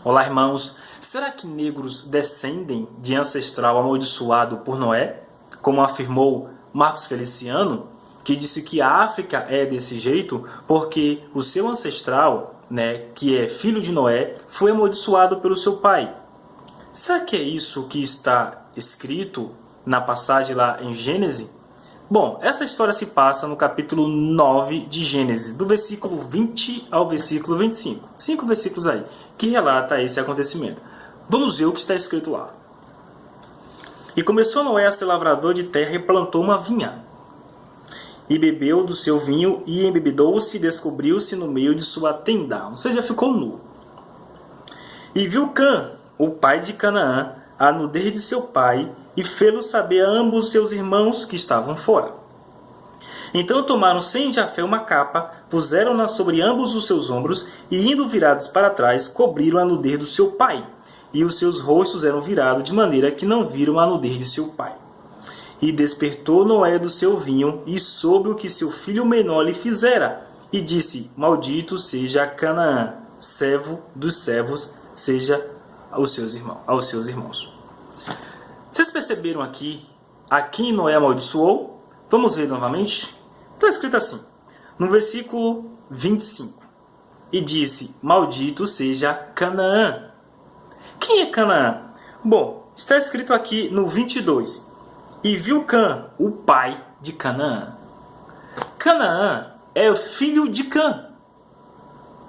Olá, irmãos. Será que negros descendem de ancestral amaldiçoado por Noé, como afirmou Marcos Feliciano, que disse que a África é desse jeito porque o seu ancestral, que é filho de Noé, foi amaldiçoado pelo seu pai? Será que é isso que está escrito na passagem lá em Gênesis? Bom, essa história se passa no capítulo 9 de Gênesis, do versículo 20 ao versículo 25. 5 versículos aí, que relata esse acontecimento. Vamos ver o que está escrito lá. E começou Noé a ser lavrador de terra e plantou uma vinha. E bebeu do seu vinho e embebedou-se e descobriu-se no meio de sua tenda, ou seja, ficou nu. E viu Cã, o pai de Canaã, a nudez de seu pai, e fê-lo saber a ambos seus irmãos que estavam fora. Então tomaram sem Jafé uma capa, puseram-na sobre ambos os seus ombros, e indo virados para trás, cobriram a nudez do seu pai. E os seus rostos eram virados, de maneira que não viram a nudez de seu pai. E despertou Noé do seu vinho, e soube o que seu filho menor lhe fizera. E disse, maldito seja Canaã, servo dos servos, seja aos seus irmãos. Vocês perceberam aqui a quem Noé amaldiçoou? Vamos ver novamente. Está escrito assim, no versículo 25. E disse, maldito seja Canaã. Quem é Canaã? Bom, está escrito aqui no 22. E viu Cã, o pai de Canaã. Canaã é o filho de Cã.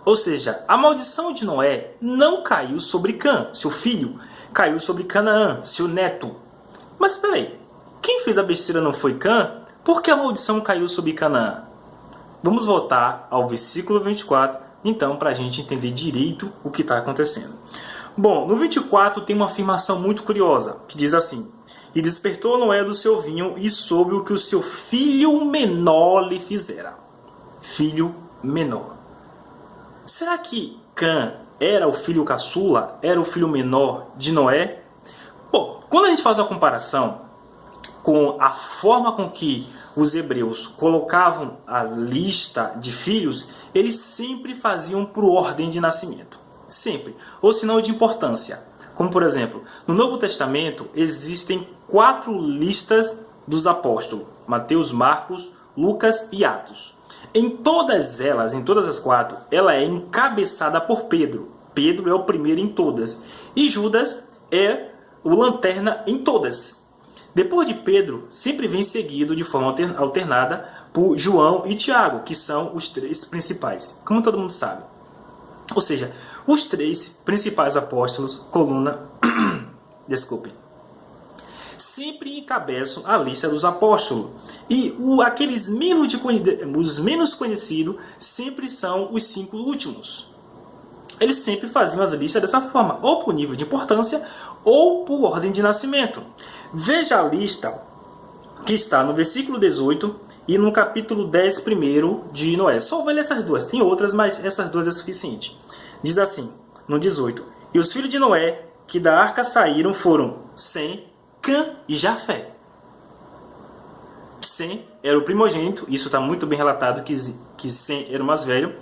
Ou seja, a maldição de Noé não caiu sobre Cã, seu filho, caiu sobre Canaã, seu neto. Mas espera aí, quem fez a besteira não foi Cã? Por que a maldição caiu sobre Canaã? Vamos voltar ao versículo 24, então, para a gente entender direito o que está acontecendo. Bom, no 24 tem uma afirmação muito curiosa, que diz assim, e despertou Noé do seu vinho e soube o que o seu filho menor lhe fizera. Filho menor. Será que Cã era o filho caçula? Era o filho menor de Noé? Bom, quando a gente faz uma comparação com a forma com que os hebreus colocavam a lista de filhos, eles sempre faziam por ordem de nascimento. Sempre. Ou senão de importância. Como, por exemplo, no Novo Testamento existem 4 listas dos apóstolos. Mateus, Marcos, Lucas e Atos. Em todas as 4, ela é encabeçada por Pedro. Pedro é o primeiro em todas. E Judas é o lanterna em todas. Depois de Pedro, sempre vem seguido de forma alternada por João e Tiago, que são os 3 principais, como todo mundo sabe. Ou seja, os 3 principais apóstolos, sempre encabeçam a lista dos apóstolos. E os menos conhecidos sempre são os 5 últimos. Eles sempre faziam as listas dessa forma, ou por nível de importância, ou por ordem de nascimento. Veja a lista que está no versículo 18 e no capítulo 10 primeiro de Noé. Só vou ler essas 2, tem outras, mas essas 2 é suficiente. Diz assim, no 18, e os filhos de Noé que da arca saíram foram Sem, Cã e Jafé. Sem era o primogênito, isso está muito bem relatado que Sem era o mais velho,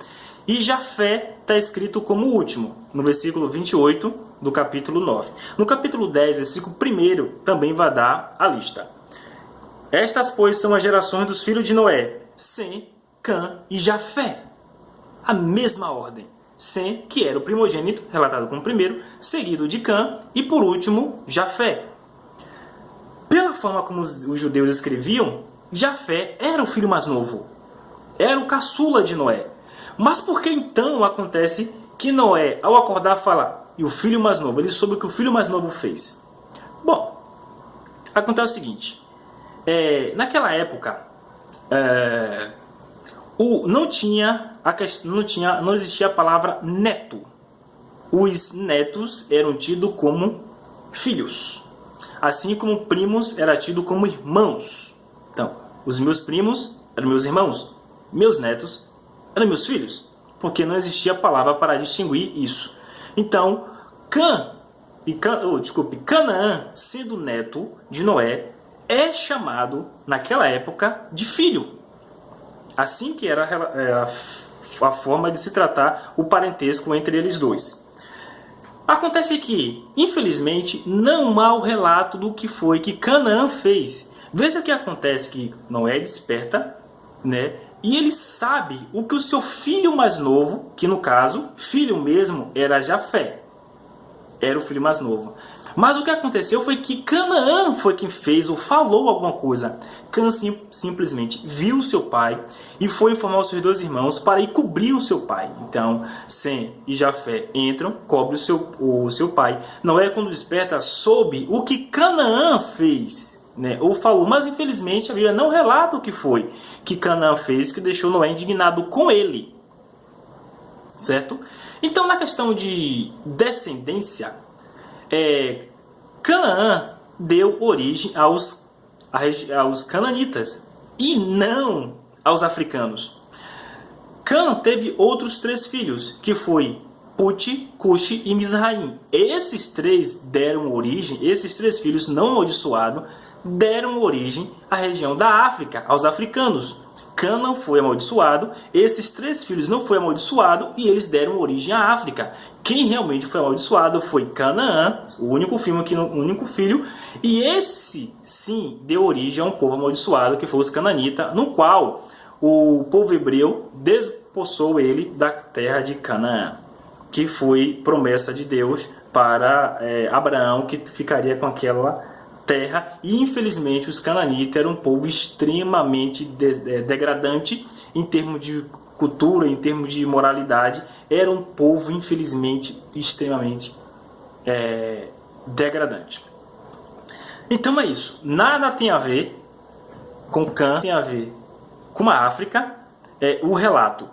e Jafé está escrito como o último, no versículo 28 do capítulo 9. No capítulo 10, versículo 1, também vai dar a lista. Estas, pois, são as gerações dos filhos de Noé, Sem, Cã e Jafé. A mesma ordem. Sem, que era o primogênito, relatado como primeiro, seguido de Cã e, por último, Jafé. Pela forma como os judeus escreviam, Jafé era o filho mais novo. Era o caçula de Noé. Mas por que então acontece que Noé, ao acordar, fala, e o filho mais novo, ele soube o que o filho mais novo fez? Bom, acontece o seguinte, naquela época, não existia a palavra neto. Os netos eram tidos como filhos, assim como primos eram tidos como irmãos. Então, os meus primos eram meus irmãos, meus netos eram meus filhos, porque não existia palavra para distinguir isso. Então, Canaã, sendo neto de Noé, é chamado, naquela época, de filho. Assim que era a forma de se tratar o parentesco entre eles dois. Acontece que, infelizmente, não há o relato do que foi que Canaã fez. Veja o que acontece, que Noé desperta, né? E ele sabe o que o seu filho mais novo, que no caso, filho mesmo, era Jafé. Era o filho mais novo. Mas o que aconteceu foi que Canaã foi quem fez ou falou alguma coisa. Canaã simplesmente viu seu pai e foi informar os seus dois irmãos para ir cobrir o seu pai. Então, Sem e Jafé entram, cobrem o seu pai. Noé, quando desperta, soube o que Canaã fez, né? Ou falou, mas infelizmente a Bíblia não relata o que foi que Canaã fez que deixou Noé indignado com ele. Certo? Então, na questão de descendência, Canaã deu origem aos cananitas e não aos africanos. Cã teve outros 3 filhos, que foi Put, Cuxi e Mizraim. Esses 3 filhos não amaldiçoados, deram origem à região da África, aos africanos. Cã não foi amaldiçoado, esses 3 filhos não foram amaldiçoados e eles deram origem à África. Quem realmente foi amaldiçoado foi Canaã, o único filho, e esse sim deu origem a um povo amaldiçoado, que foi os cananitas, no qual o povo hebreu despossou ele da terra de Canaã, que foi promessa de Deus para Abraão, que ficaria com aquela terra. E infelizmente os cananitas eram um povo extremamente degradante em termos de cultura, em termos de moralidade. Era um povo infelizmente extremamente degradante. Então é isso, nada tem a ver com Cã, tem a ver com a África, o relato.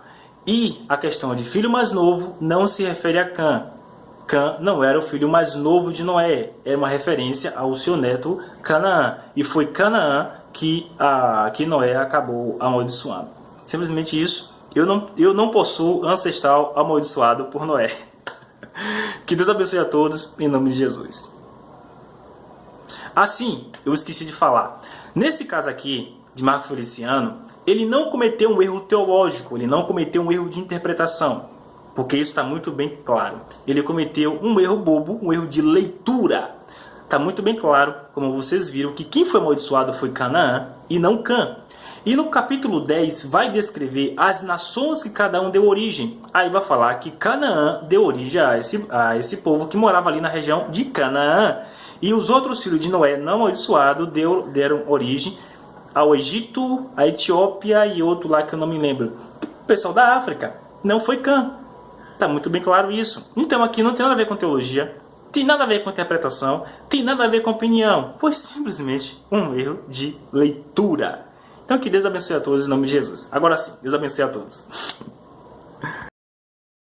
E a questão de filho mais novo não se refere a Cã. Cã não era o filho mais novo de Noé, é uma referência ao seu neto Canaã. E foi Canaã que Noé acabou amaldiçoando. Simplesmente isso. Eu não possuo ancestral amaldiçoado por Noé. Que Deus abençoe a todos, em nome de Jesus. Assim, eu esqueci de falar. Nesse caso aqui, de Marco Feliciano, ele não cometeu um erro teológico, ele não cometeu um erro de interpretação. Porque isso está muito bem claro. Ele cometeu um erro bobo, um erro de leitura. Está muito bem claro, como vocês viram, que quem foi amaldiçoado foi Canaã e não Cã. E no capítulo 10 vai descrever as nações que cada um deu origem. Aí vai falar que Canaã deu origem a esse povo que morava ali na região de Canaã. E os outros filhos de Noé não amaldiçoados deram origem ao Egito, à Etiópia e outro lá que eu não me lembro. O pessoal da África não foi Cã. Está muito bem claro isso. Então aqui não tem nada a ver com teologia, tem nada a ver com interpretação, tem nada a ver com opinião. Foi simplesmente um erro de leitura. Então que Deus abençoe a todos em nome de Jesus. Agora sim, Deus abençoe a todos.